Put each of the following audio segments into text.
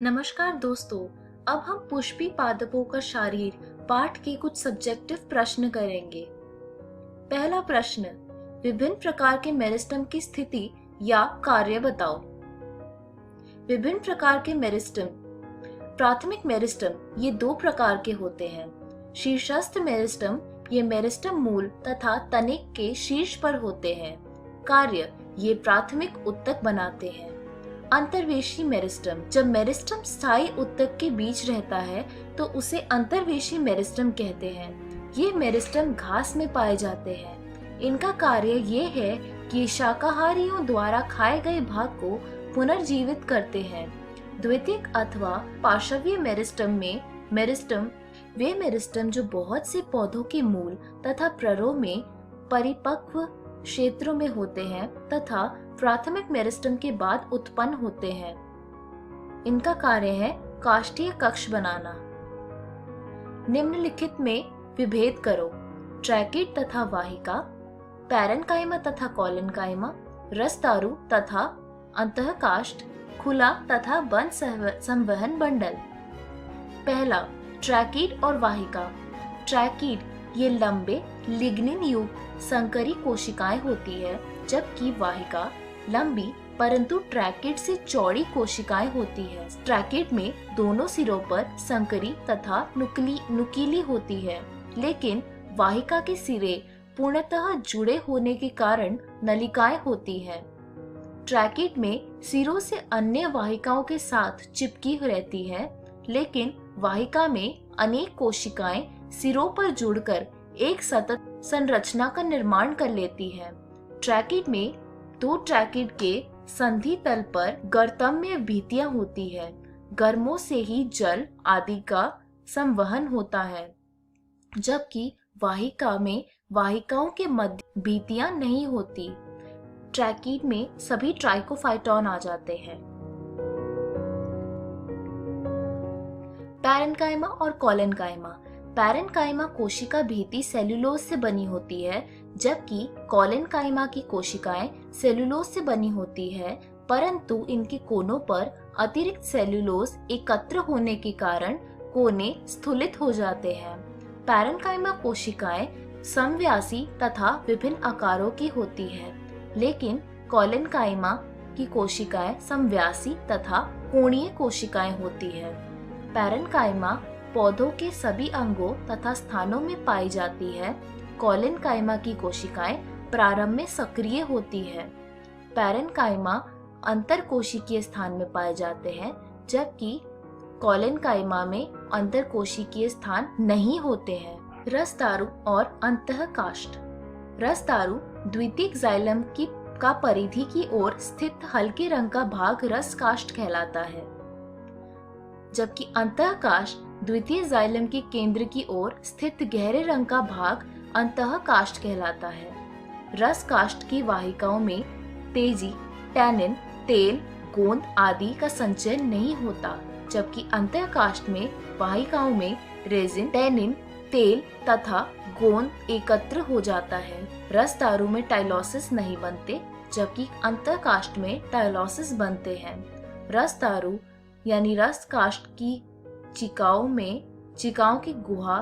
नमस्कार दोस्तों। अब हम पुष्पी पादपों का शारीर पाठ के कुछ सब्जेक्टिव प्रश्न करेंगे। पहला प्रश्न, विभिन्न प्रकार के मेरिस्टम की स्थिति या कार्य बताओ। विभिन्न प्रकार के मेरिस्टम। प्राथमिक मेरिस्टम ये दो प्रकार के होते हैं। शीर्षस्थ मेरिस्टम ये मेरिस्टम मूल तथा तनिक के शीर्ष पर होते हैं। कार्य ये प्राथमिक उत्तक बनाते हैं। अंतर्वेशी मेरिस्टम। जब मेरिस्टम स्थायी उत्तक के बीच रहता है तो उसे अंतर्वेशी मेरिस्टम कहते हैं। ये मेरिस्टम घास में पाए जाते हैं। इनका कार्य ये है कि शाकाहारियों द्वारा खाए गए भाग को पुनर्जीवित करते हैं। द्वितीयक अथवा पार्श्वीय मेरिस्टम में वे मेरिस्टम जो बहुत से पौधों के मूल तथा प्ररों में परिपक्व क्षेत्रों में होते हैं तथा प्राथमिक मेरिस्टम के बाद उत्पन्न होते हैं। इनका कार्य है काष्ठीय कक्ष बनाना। निम्नलिखित में विभेद करो। ट्रैकिड तथा वाहिका, पैरेन्काइमा तथा कॉलेन्काइमा, रसदारू तथा अंतःकाष्ठ, खुला तथा बंद संवहन बंडल। पहला, ट्रैकिड और वाहिका। ट्रैकिड ये लंबे लिग्निन युक्त संकरी कोशिकाएं होती है, जबकि वाहिका लंबी परंतु ट्रैकिड से चौड़ी कोशिकाएं होती है। ट्रैकिड में दोनों सिरों पर संकरी तथा नुकीली होती है, लेकिन वाहिका के सिरे पूर्णतः जुड़े होने के कारण नलिकाएं होती हैं। ट्रैकिड में सिरों से अन्य वाहिकाओं के साथ चिपकी रहती है, लेकिन वाहिका में अनेक कोशिकाएं सिरों पर जुड़कर एक सतत संरचना का निर्माण कर लेती है। ट्रैकिड में दो ट्रैकिड के संधि तल पर गर्तम्य भित्तियां होती है। गर्मों से ही जल आदि का संवहन होता है, जबकि वाहिका में वाहिकाओं के मध्य भित्तियां नहीं होती। ट्रैकिड में सभी ट्राइकोफाइटॉन आ जाते हैं। पैरेन्काइमा और कॉलेन्काइमा। पैरेन्काइमा कोशिका भित्ति सेल्यूलोज से बनी होती है, जबकि कॉलेन्काइमा की कोशिकाएं सेल्यूलोज से बनी होती है, परंतु इनके कोनों पर अतिरिक्त सेल्यूलोज एकत्र होने के कारण कोने स्थूलित हो जाते हैं। पैरेन्काइमा कोशिकाएं समव्यासी तथा विभिन्न आकारों की होती है, लेकिन कॉलेन्काइमा की कोशिकाएं समव्यासी तथा कोणीय कोशिकाएं होती है। पैरेन्काइमा पौधों के सभी अंगों तथा स्थानों में पाई जाती है। कॉलेन्काइमा की कोशिकाएं प्रारंभ में सक्रिय होती है। पैरेन्काइमा अंतरकोशिकीय स्थान में पाए जाते हैं, जबकि कॉलेन्काइमा में अंतरकोशिकीय स्थान नहीं होते हैं। रसदारू और अंतःकाष्ठ। रसदारू द्वितीयक जाइलम का परिधि की ओर स्थित हल्के रंग का भाग रसकाष्ठ कहलाता है, जबकि अंतःकाष्ठ द्वितीय जाइलम के केंद्र की ओर स्थित गहरे रंग का भाग अंतःकाष्ठ कहलाता है। रसकाष्ठ की वाहिकाओं में तेजी, टैनिन, तेल, गोंद आदि का संचयन नहीं होता, जबकि अंतःकाष्ठ में वाहिकाओं में रेजिन, टैनिन, तेल तथा गोंद एकत्र हो जाता है। रसदारू में टाइलोसिस नहीं बनते, जबकि अंतःकाष्ठ में टाइलोसिस बनते हैं। रसदारू यानी रसकाष्ठ की चिकाओं की गुहा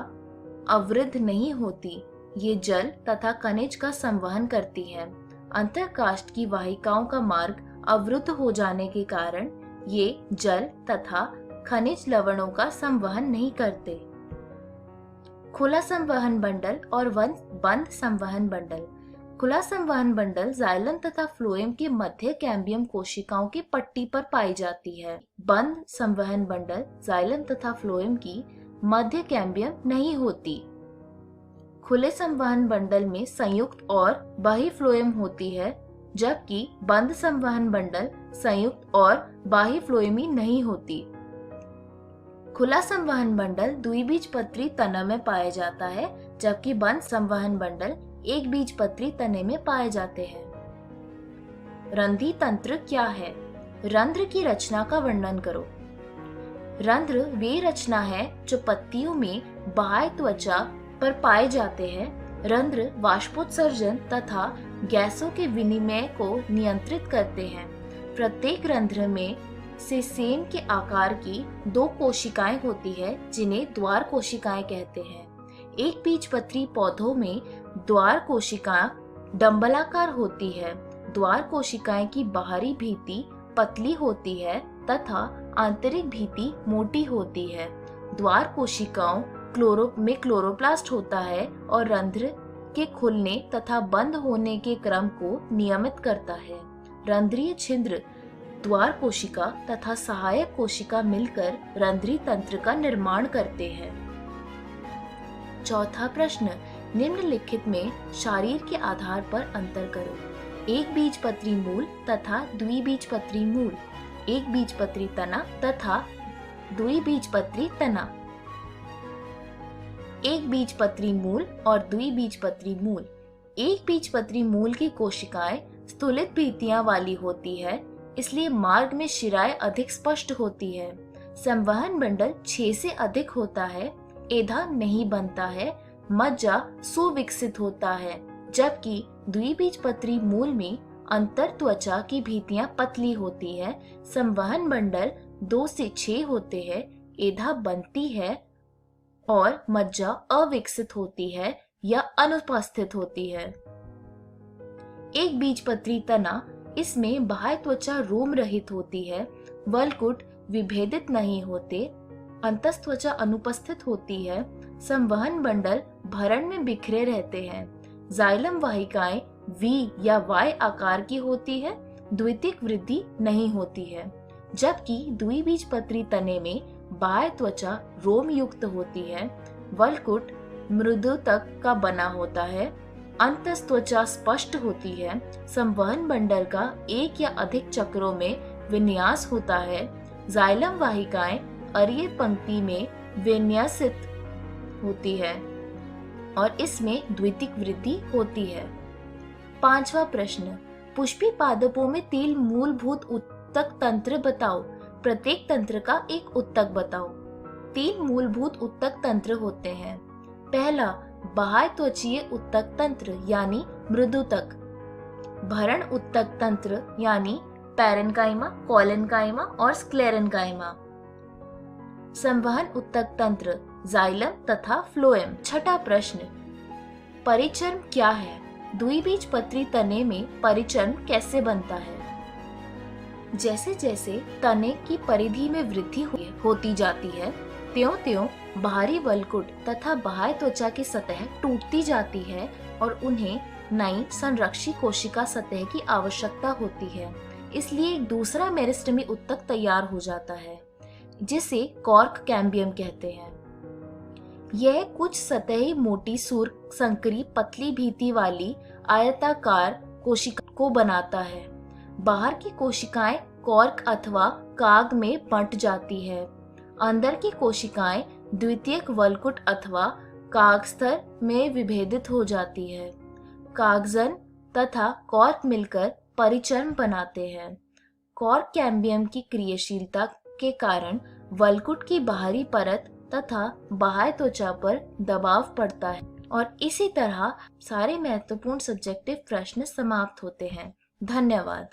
अवरुद्ध नहीं होती। ये जल तथा खनिज का संवहन करती है। अंतःकाष्ठ की वाहिकाओं का मार्ग अवरुद्ध हो जाने के कारण ये जल तथा खनिज लवणों का संवहन नहीं करते। खुला संवहन बंडल और बंद संवहन बंडल। खुला संवहन बंडल जाइलम तथा फ्लोएम के मध्य कैम्बियम कोशिकाओं की पट्टी पर पाई जाती है। बंद संवहन बंडल जाइलम तथा फ्लोएम की मध्य कैम्बियम नहीं होती। खुले संवहन बंडल में संयुक्त और बाह्य फ्लोएम होती है, जबकि बंद संवहन बंडल संयुक्त और बाह्य फ्लोएमी नहीं होती। खुला संवहन बंडल द्विबीजपत्री तना में पाया जाता है, जबकि बंद संवहन बंडल एक बीजपत्री तने में पाए जाते हैं। रंध्री तंत्र क्या है? रंध्र की रचना का वर्णन करो। रंध्र वे रचना है जो पत्तियों में बाह्य त्वचा पर पाए जाते हैं। रंध्र वाष्पोत्सर्जन तथा गैसों के विनिमय को नियंत्रित करते हैं। प्रत्येक रंध्र में से सेम के आकार की 2 कोशिकाएं होती है जिन्हें द्वार कोशिकाएं कहते हैं। एक बीजपत्री पौधों में द्वार कोशिका डंबलाकार होती है। द्वार कोशिकाएं की बाहरी भित्ति पतली होती है तथा आंतरिक भित्ति मोटी होती है। द्वार कोशिकाओं में क्लोरोप्लास्ट होता है और रंध्र के खुलने तथा बंद होने के क्रम को नियमित करता है। रंध्रीय छिद्र द्वार कोशिका तथा सहायक कोशिका मिलकर रंध्री तंत्र का निर्माण करते हैं। चौथा प्रश्न, निम्नलिखित में शारीर के आधार पर अंतर करो। एक बीजपत्री मूल तथा द्विबीजपत्री मूल, एक बीजपत्री तना तथा द्विबीजपत्री तना। एक बीजपत्री मूल और द्विबीजपत्री मूल। एक बीजपत्री मूल की कोशिकाएं स्थूलित भित्तियां वाली होती है, इसलिए मार्ग में शिराएं अधिक स्पष्ट होती है। संवहन मंडल 6 से अधिक होता है, एधा नहीं बनता है, मज्जा सुविकसित होता है, जबकि द्विबीजपत्री मूल में अंतर त्वचा की भित्तियां पतली होती है। संवहन मंडल 2 से 6 होते हैं, एधा बनती है और मज्जा अविकसित होती है या अनुपस्थित होती है। एक बीजपत्री तना, इसमें बाह्य त्वचा रोम रहित होती है, वलकुट विभेदित नहीं होते, अंतस्त्वचा अनुपस्थित होती है। संवहन मंडल भरण में बिखरे रहते हैं। जाइलम वाहिकाएं वी या वाई आकार की होती है, द्वितीयक वृद्धि नहीं होती है, जबकि द्विबीजपत्री तने में बाह्य त्वचा रोम युक्त होती है, वलकुट मृदु तक का बना होता है, अंतस्त्वचा स्पष्ट होती है। संवहन मंडल का एक या अधिक चक्रों में विन्यास होता है। जाइलम वाहिकाएं अरीय पंक्ति में विन्यासित होती है और इसमें द्वितीयक वृद्धि होती है। पांचवा प्रश्न, पुष्पी पादपों में 3 मूलभूत उत्तक तंत्र बताओ। प्रत्येक तंत्र का एक उत्तक बताओ। 3 मूलभूत उत्तक तंत्र होते हैं। पहला, बाह्य त्वचीय उत्तक तंत्र यानी मृदुतक। भरण उत्तक तंत्र यानी पैरेन्काइमा, कोलेन्काइमा और स्क्लेरेन्काइमा। संवहन उत्तक तंत्र जाइलम तथा फ्लोएम। छठा प्रश्न, परिचर्म क्या है? द्विबीजपत्री तने में परिचर्म कैसे बनता है? जैसे जैसे तने की परिधि में वृद्धि होती जाती है, त्यों-त्यों बाहरी वलकुट तथा बाह्य त्वचा की सतह टूटती जाती है और उन्हें नई संरक्षी कोशिका सतह की आवश्यकता होती है। इसलिए एक दूसरा मेरिस्टेमी उत्तक तैयार हो जाता है, जिसे कॉर्क कैम्बियम कहते हैं। यह कुछ सतही मोटी सूर संकरी पतली भित्ति वाली आयताकार कोशिका को बनाता है। बाहर की कोशिकाएं कॉर्क अथवा काग में बंट जाती है। अंदर की कोशिकाएं द्वितीयक वलकुट अथवा कागस्तर में विभेदित हो जाती है। कागजन तथा कॉर्क मिलकर परिचर्म बनाते हैं। कॉर्क कैम्बियम की क्रियाशीलता के कारण वलकुट की बाहरी परत तथा बाह्य त्वचा पर दबाव पड़ता है और इसी तरह सारे महत्वपूर्ण सब्जेक्टिव प्रश्न समाप्त होते हैं। धन्यवाद।